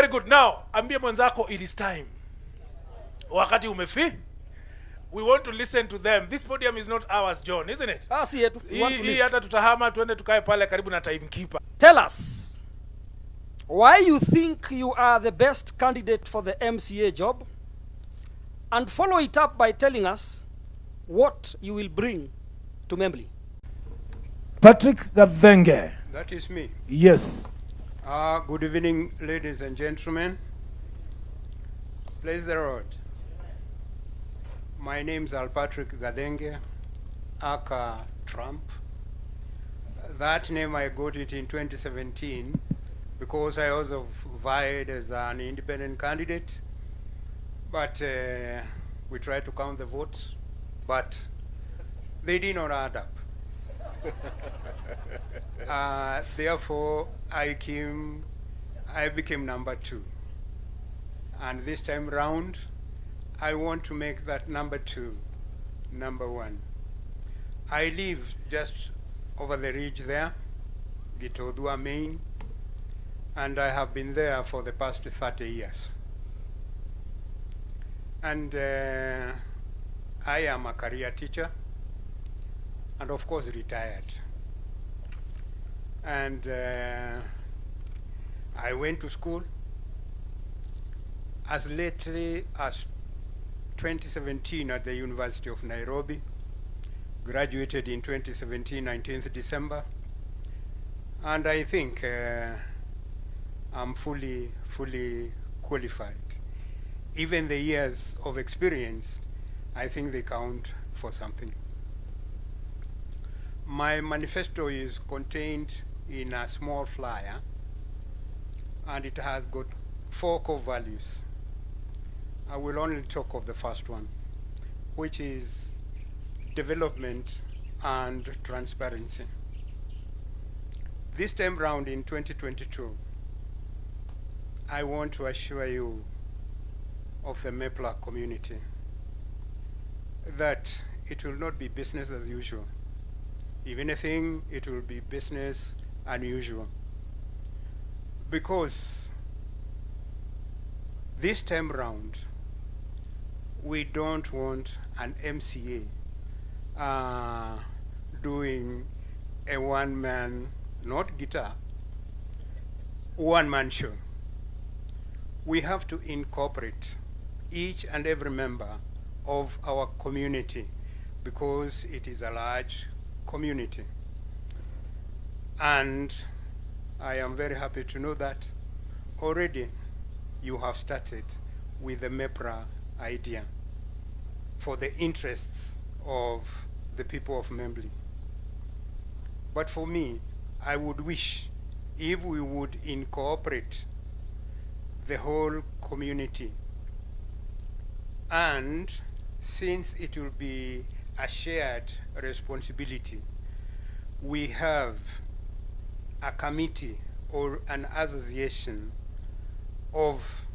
good. Now, ambie mwenzako, it is time. Wakati umefi. We want to listen to them. This podium is not ours, John, isn't it? Si yetu. Hii hata tutahama tuende tukae pale karibu na timekeeper. Tell us why you think you are the best candidate for the MCA job, and follow it up by telling us what you will bring to MEMBLEY. Patrick Gathenge. That is me. Yes. Good evening, ladies and gentlemen. Praise the Lord. My name is Patrick Gathenge, aka Trump. That name I got it in 2017 because I also vied as an independent candidate. But we tried to count the votes, but they did not add up. Therefore, I became number 2. And this time round, I want to make that number 2, number 1. I live just over the ridge there, Gitothua, Maine, and I have been there for the past 30 years. And I am a career teacher, and of course retired. And I went to school as lately as 2017 at the University of Nairobi, graduated in 2017, 19th December, and I think I'm fully qualified. Even the years of experience, I think they count for something. My manifesto is contained in a small flyer, and it has got 4 core values. I will only talk of the first one, which is development and transparency. This time round in 2022, I want to assure you of the MEMBLEY community that it will not be business as usual. If anything, it will be business unusual. Because this time round, we don't want an MCA doing a one-man, not guitar, one-man show. We have to incorporate each and every member of our community because it is a large community. And I am very happy to know that already you have started with the MEMBLEY idea for the interests of the people of MEMBLEY. But for me, I would wish if we would incorporate the whole community, and since it will be a shared responsibility, we have a committee or an association of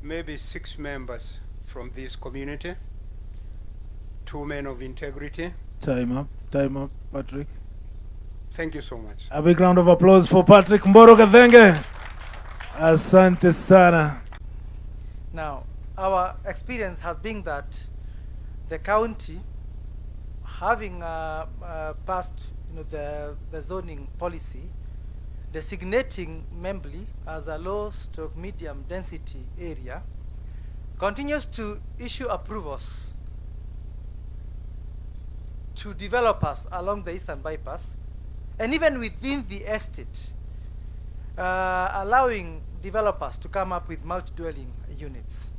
maybe 6 members from this community, 2 men of integrity. Time up, Patrick. Thank you so much. A big round of applause for Patrick Mburu Gathenge. Asante sana. Now, our experience has been that the county, having passed the zoning policy, designating MEMBLEY as a low/medium density area, continues to issue approvals to developers along the Eastern Bypass, and even within the estate, allowing developers to come up with multi-dwelling units.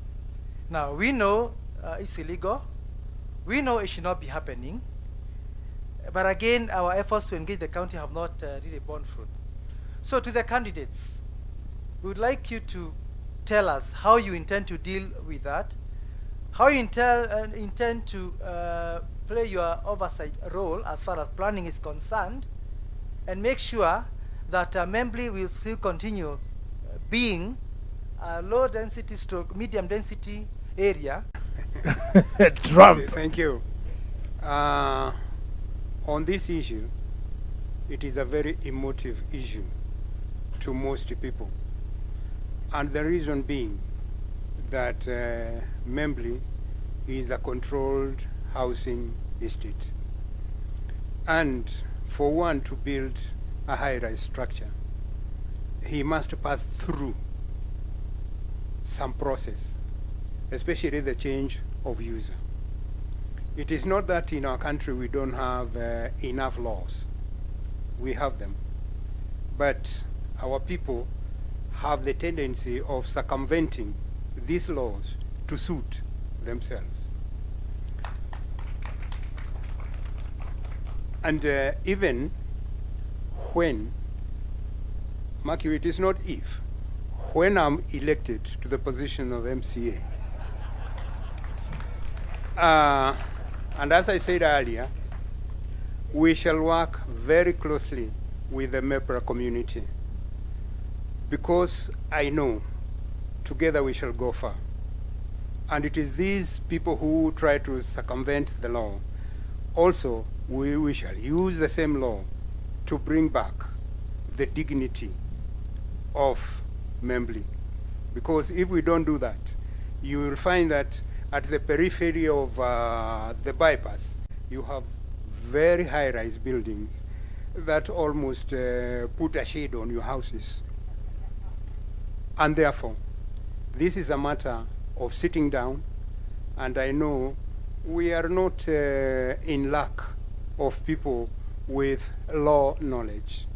Now, we know it's illegal. We know it should not be happening. But again, our efforts to engage the county have not really borne fruit. So to the candidates, we would like you to tell us how you intend to deal with that, how you intend to play your oversight role as far as planning is concerned, and make sure that MEMBLEY will still continue being a low density stroke medium density area. Trump. Thank you. On this issue, it is a very emotive issue to most people. And the reason being that MEMBLEY is a controlled housing estate. And for one to build a high-rise structure, he must pass through some process, especially the change of user. It is not that in our country we don't have enough laws. We have them. But our people have the tendency of circumventing these laws to suit themselves. And even when, mark you, it is not if, when I'm elected to the position of MCA, and as I said earlier, we shall work very closely with the MEPRA community, because I know together we shall go far. And it is these people who try to circumvent the law. Also, we shall use the same law to bring back the dignity of MEMBLEY. Because if we don't do that, you will find that at the periphery of the bypass, you have very high-rise buildings that almost put a shade on your houses. And therefore, this is a matter of sitting down, and I know we are not in lack of people with law knowledge.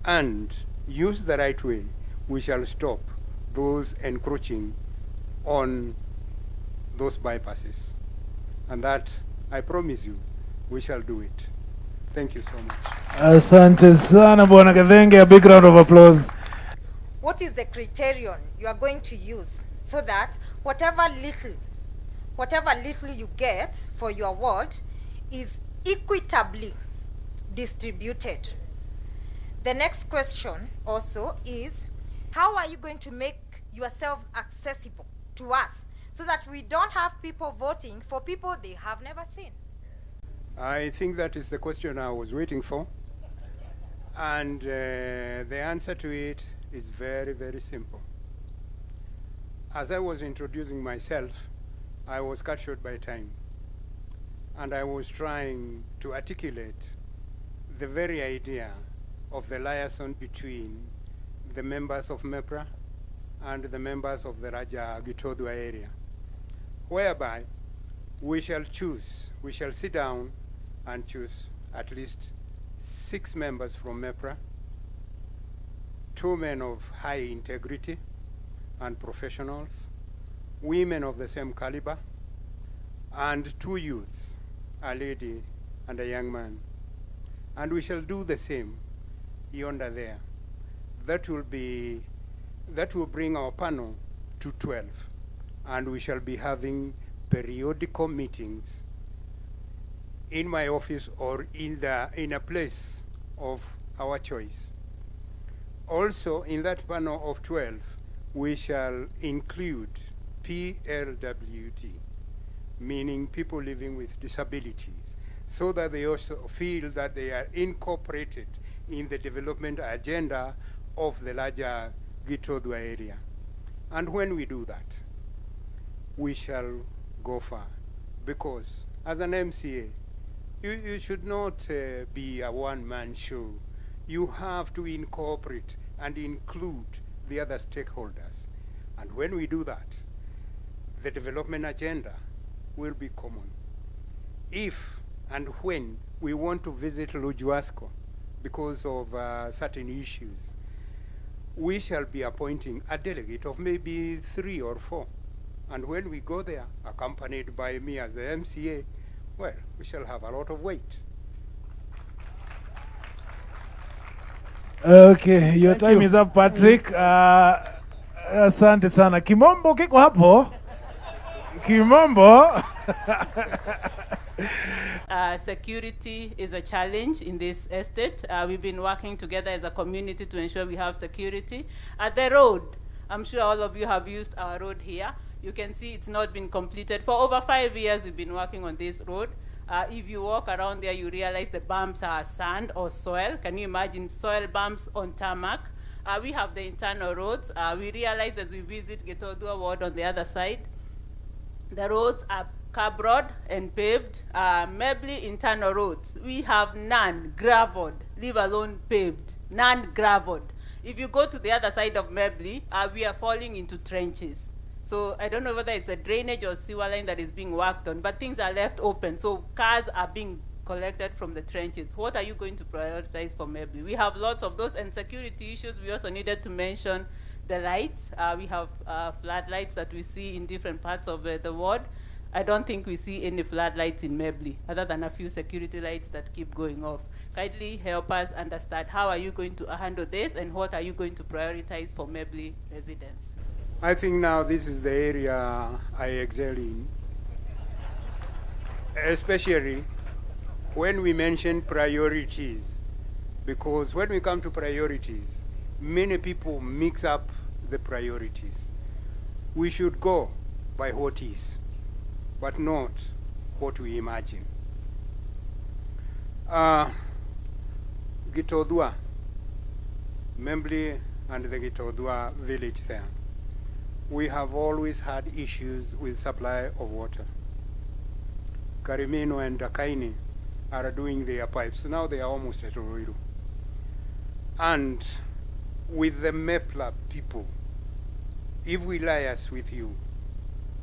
And use the right way, we shall stop those encroaching on those bypasses. And that, I promise you, we shall do it. Thank you so much. Asante sana Bwana Gathenge, a big round of applause. What is the criterion you are going to use so that whatever little you get for your ward is equitably distributed? The next question also is, how are you going to make yourselves accessible to us so that we don't have people voting for people they have never seen? I think that is the question I was waiting for. And the answer to it is very, very simple. As I was introducing myself, I was cut short by time. And I was trying to articulate the very idea of the liaison between the members of MEPRA and the members of the Raja Gitothua area, whereby we shall sit down and choose at least 6 members from MEPRA, 2 men of high integrity and professionals, women of the same caliber, and 2 youths, a lady and a young man. And we shall do the same yonder there. That will bring our panel to 12. And we shall be having periodical meetings in my office or in a place of our choice. Also, in that panel of 12, we shall include PLWD, meaning people living with disabilities, so that they also feel that they are incorporated in the development agenda of the larger Gitothua area. And when we do that, we shall go far. Because as an MCA, you should not be a one-man show. You have to incorporate and include the other stakeholders. And when we do that, the development agenda will be common. If and when we want to visit Lujuasco because of certain issues, we shall be appointing a delegate of maybe 3 or 4. And when we go there, accompanied by me as the MCA, well, we shall have a lot of weight. Okay, your time is up, Patrick. Asante sana. Kimombo kiko hapo? Kimombo? Security is a challenge in this estate. We've been working together as a community to ensure we have security. At the road, I'm sure all of you have used our road here. You can see it's not been completed. For over 5 years, we've been working on this road. If you walk around there, you realize the bumps are sand or soil. Can you imagine soil bumps on tarmac? We have the internal roads. We realize as we visit Gitothua ward on the other side, the roads are curb road and paved. MEMBLEY internal roads, we have none graveled, leave alone paved, none graveled. If you go to the other side of MEMBLEY, we are falling into trenches. So I don't know whether it's a drainage or sewer line that is being worked on, but things are left open. So cars are being collected from the trenches. What are you going to prioritize for MEMBLEY? We have lots of those, and security issues. We also needed to mention the lights. We have floodlights that we see in different parts of the ward. I don't think we see any floodlights in MEMBLEY, other than a few security lights that keep going off. Kindly help us understand how are you going to handle this, and what are you going to prioritize for MEMBLEY residents? I think now this is the area I excel in, especially when we mention priorities, because when we come to priorities, many people mix up the priorities. We should go by what is, but not what we imagine. Gitothua, MEMBLEY and the Gitothua village there, we have always had issues with supply of water. Karimino and Dakaini are doing their pipes. Now they are almost at RUIRU. And with the MEPLA people, if we liaise with you,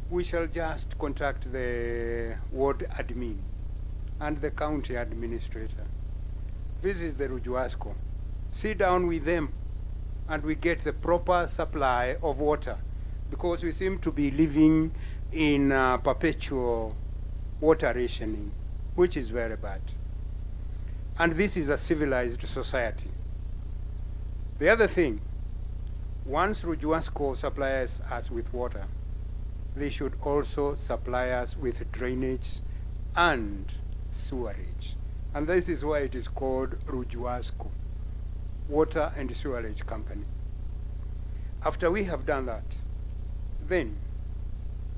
we shall just contact the ward admin and the county administrator. Visit the Rujuasco, sit down with them, and we get the proper supply of water, because we seem to be living in perpetual water rationing, which is very bad. And this is a civilized society. The other thing, once Rujuasco supplies us with water, they should also supply us with drainage and sewerage. And this is why it is called Rujuasco, Water and Sewerage Company. After we have done that, then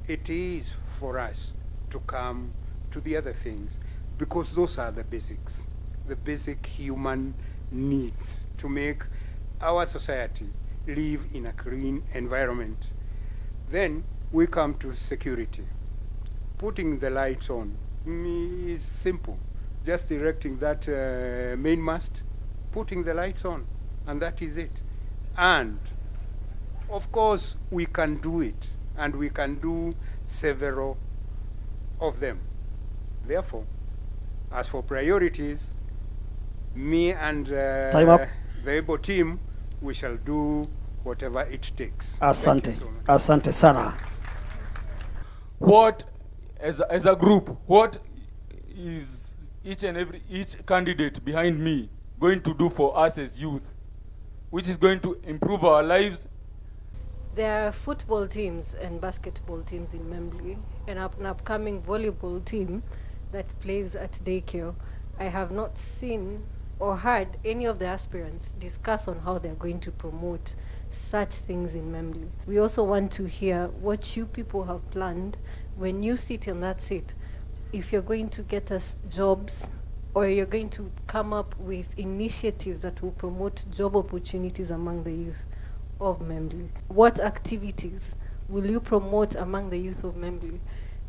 it is for us to come to the other things, because those are the basics, the basic human needs to make our society live in a clean environment. Then we come to security. Putting the lights on is simple. Just erecting that main mast, putting the lights on, and that is it. And of course, we can do it, and we can do several of them. Therefore, as for priorities, me and Time up. the ABLE team, we shall do whatever it takes. Asante. Thank you so much. Asante sana. What, as a group, what is each candidate behind me going to do for us as youth, which is going to improve our lives? There are football teams and basketball teams in MEMBLEY, and an upcoming volleyball team that plays at daycare. I have not seen or heard any of the aspirants discuss on how they're going to promote such things in MEMBLEY. We also want to hear what you people have planned when you sit in that seat. If you're going to get us jobs, or you're going to come up with initiatives that will promote job opportunities among the youth of MEMBLEY. What activities will you promote among the youth of MEMBLEY?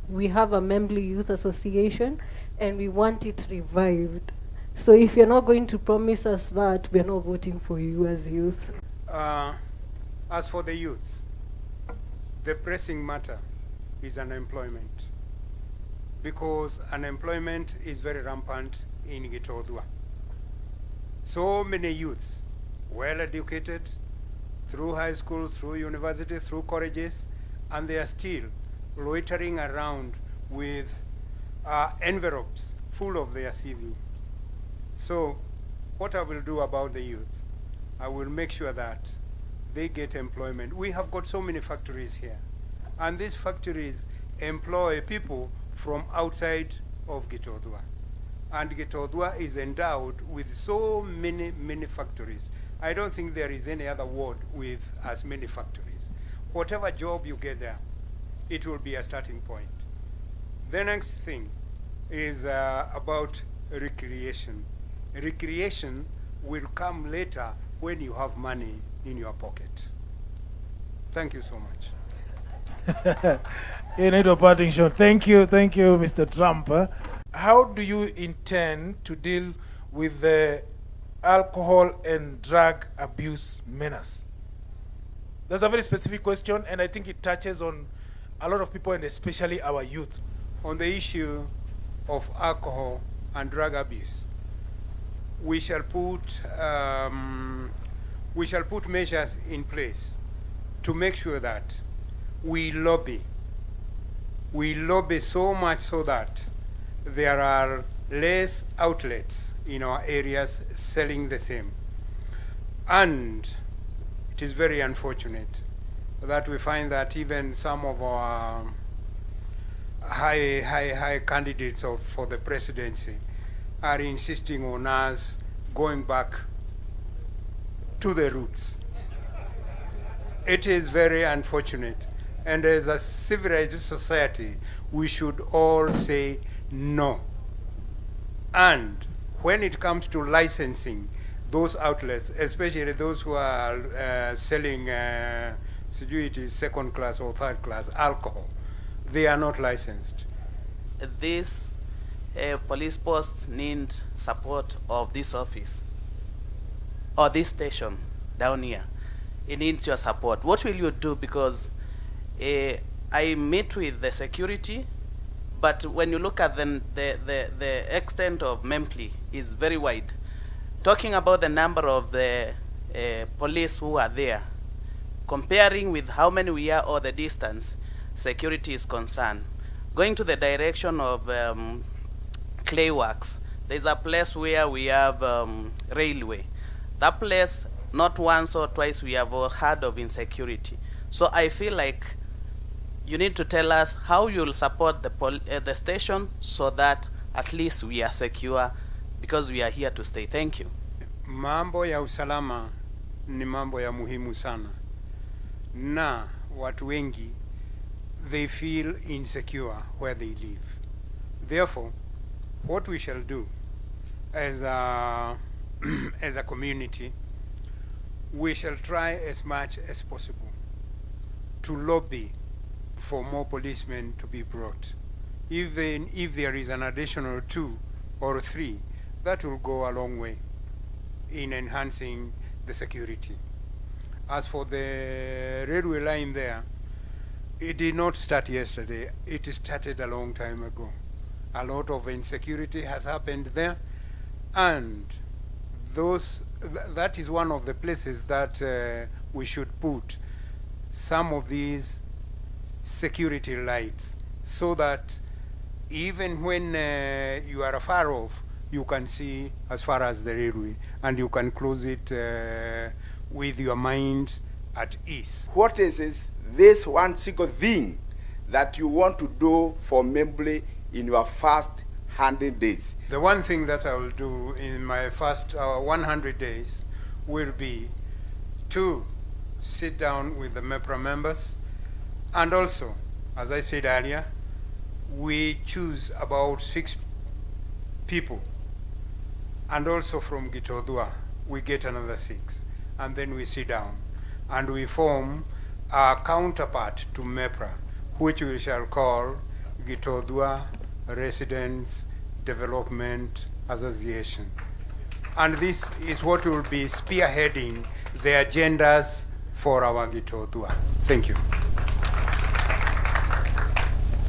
We have a MEMBLEY Youth Association, and we want it revived. So if you're not going to promise us that, we're not voting for you as youth. As for the youth, the pressing matter is unemployment, because unemployment is very rampant in Gitothua. So many youths, well educated, through high school, through university, through colleges, and they are still loitering around with envelopes full of their CV. So what I will do about the youth, I will make sure that they get employment. We have got so many factories here, and these factories employ people from outside of Gitothua. And Gitothua is endowed with so many factories. I don't think there is any other ward with as many factories. Whatever job you get there, it will be a starting point. The next thing is about recreation. Recreation will come later when you have money in your pocket. Thank you so much. Inaitwa parting shot. Thank you, Mr. Trump. How do you intend to deal with the alcohol and drug abuse menace? That's a very specific question, and I think it touches on a lot of people, and especially our youth. On the issue of alcohol and drug abuse, we shall put measures in place to make sure that we lobby so much so that there are less outlets in our areas selling the same. And it is very unfortunate that we find that even some of our high candidates for the presidency are insisting on us going back to the roots. It is very unfortunate. And as a civilized society, we should all say no. And when it comes to licensing those outlets, especially those who are selling second class or third class alcohol, they are not licensed. These police posts need support of this office or this station down here. It needs your support. What will you do? Because I meet with the security, but when you look at the extent of MEMBLEY is very wide. Talking about the number of the police who are there, comparing with how many we are or the distance, security is concerned. Going to the direction of clay works, there's a place where we have railway. That place, not once or twice we have heard of insecurity. So I feel like you need to tell us how you'll support the station so that at least we are secure, because we are here to stay. Thank you. Mambo ya usalama ni mambo ya muhimu sana. Na watu wengi, they feel insecure where they live. Therefore, what we shall do as a community, we shall try as much as possible to lobby for more policemen to be brought. If there is an additional 2 or 3, that will go a long way in enhancing the security. As for the railway line there, it did not start yesterday. It started a long time ago. A lot of insecurity has happened there, and that is one of the places that we should put some of these security lights, so that even when you are far off, you can see as far as the railway, and you can close it with your mind at ease. What is this one single thing that you want to do for MEMBLEY in your first 100 days? The one thing that I will do in my first 100 days will be to sit down with the MEPRA members, and also, as I said earlier, we choose about 6 people, and also from Gitothua we get another 6, and then we sit down and we form a counterpart to MEPRA, which we shall call Gitothua Residents Development Association. And this is what will be spearheading the agendas for our Gitothua. Thank you.